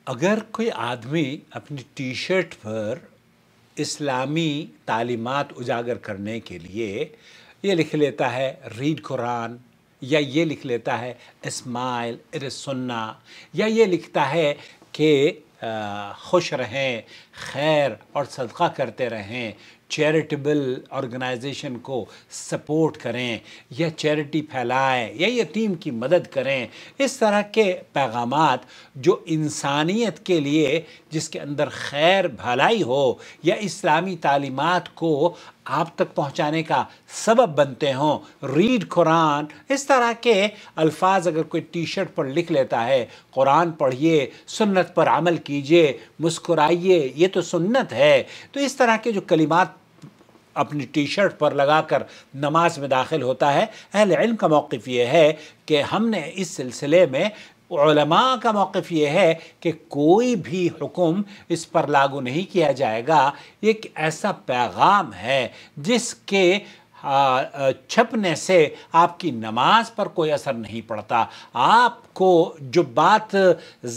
اگر کوئی آدمی اپنی ٹی شرٹ پر اسلامی تعلیمات اجاگر کرنے کے لیے یہ لکھ لیتا ہے ریڈ قرآن، یا یہ لکھ لیتا ہے اسمائل اٹ از سنہ، یا یہ لکھتا ہے کہ خوش رہیں، خیر اور صدقہ کرتے رہیں، چیریٹیبل آرگنائزیشن کو سپورٹ کریں، یا چیریٹی پھیلائیں، یا یتیم کی مدد کریں، اس طرح کے پیغامات جو انسانیت کے لیے جس کے اندر خیر بھلائی ہو یا اسلامی تعلیمات کو آپ تک پہنچانے کا سبب بنتے ہوں، ریڈ قرآن، اس طرح کے الفاظ اگر کوئی ٹی شرٹ پر لکھ لیتا ہے، قرآن پڑھیے، سنت پر عمل کیجئے، مسکرائیے، یہ تو سنت ہے، تو اس طرح کے جو کلمات اپنی ٹی شرٹ پر لگا کر نماز میں داخل ہوتا ہے، اہل علم کا موقف یہ ہے کہ ہم نے اس سلسلے میں علماء کا موقف یہ ہے کہ کوئی بھی حکم اس پر لاگو نہیں کیا جائے گا۔ یہ ایک ایسا پیغام ہے جس کے چھپنے سے آپ کی نماز پر کوئی اثر نہیں پڑتا۔ آپ کو جو بات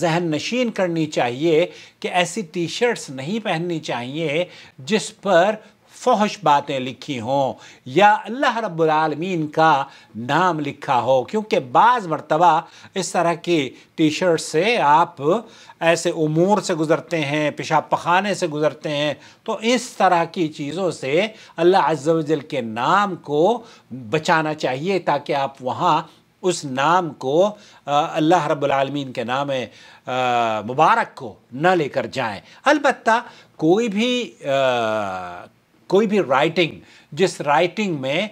ذہن نشین کرنی چاہیے کہ ایسی ٹی شرٹس نہیں پہننی چاہیے جس پر فحش باتیں لکھی ہوں یا اللہ رب العالمین کا نام لکھا ہو، کیونکہ بعض مرتبہ اس طرح کی ٹی شرٹ سے آپ ایسے امور سے گزرتے ہیں، پیشاب پخانے سے گزرتے ہیں، تو اس طرح کی چیزوں سے اللہ عز و جل کے نام کو بچانا چاہیے تاکہ آپ وہاں اس نام کو اللہ رب العالمین کے نام مبارک کو نہ لے کر جائیں۔ البتہ کوئی بھی رائٹنگ جس رائٹنگ میں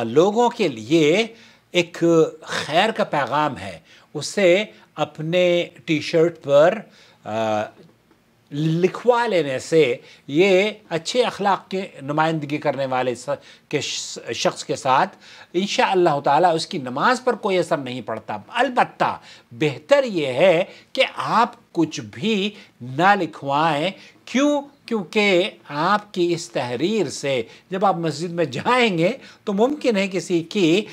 لوگوں کے لیے ایک خیر کا پیغام ہے، اسے اپنے ٹی شرٹ پر لکھوا لینے سے یہ اچھے اخلاق کی نمائندگی کرنے والے شخص کے ساتھ انشاءاللہ تعالی اس کی نماز پر کوئی اثر نہیں پڑتا۔ البتہ بہتر یہ ہے کہ آپ کچھ بھی نہ لکھوائیں۔ کیونکہ آپ کی اس تحریر سے جب آپ مسجد میں جائیں گے تو ممکن ہے کسی کی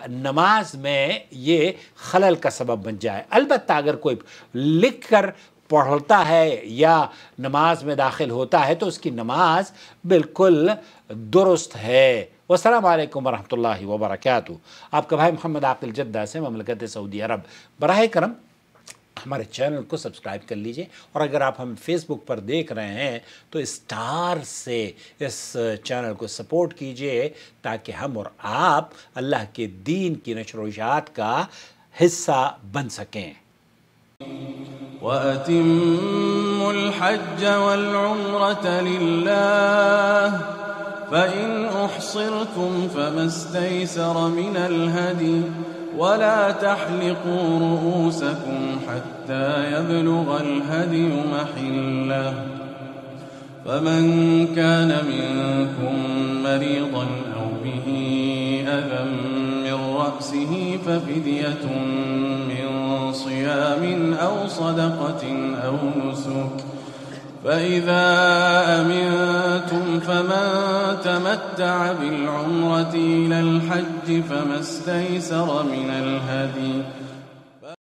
نماز میں یہ خلل کا سبب بن جائے۔ البتہ اگر کوئی لکھ کر پڑھتا ہے یا نماز میں داخل ہوتا ہے تو اس کی نماز بالکل درست ہے۔ والسلام علیکم ورحمۃ اللہ وبرکاتہ۔ آپ کا بھائی محمد عاقل جدہ سے، مملکت سعودی عرب۔ براہ کرم ہمارے چینل کو سبسکرائب کر لیجئے، اور اگر آپ ہم فیس بک پر دیکھ رہے ہیں تو اسٹار سے اس چینل کو سپورٹ کیجئے تاکہ ہم اور آپ اللہ کے دین کی نشر و اشاعت کا حصہ بن سکیں۔ وَأَتِمُّوا الْحَجَّ وَالْعُمْرَةَ لِلَّهِ فَإِنْ أُحْصِرْتُمْ فَمَا اسْتَيْسَرَ مِنَ الْهَدْيِ وَلَا تَحْلِقُوا رُؤُوسَكُمْ حَتَّى يَبْلُغَ الْهَدْيُ مَحِلَّهُ فَمَنْ كَانَ مِنْكُمْ مَرِيضًا أَوْ بِهِ أَذًى مِنْ رَأْسِهِ فَفِدْيَةٌ مِنْ صِيَامٍ أَوْ صَدَقَةٍ أَوْ نُسُكٍ فَإِذَا أَمِنْتُمْ فَمَنْ تَمَتَّعَ بِالْعُمْرَةِ إِلَى الْحَجِّ فَمَا اسْتَيْسَرَ مِنَ الْهَدْيِ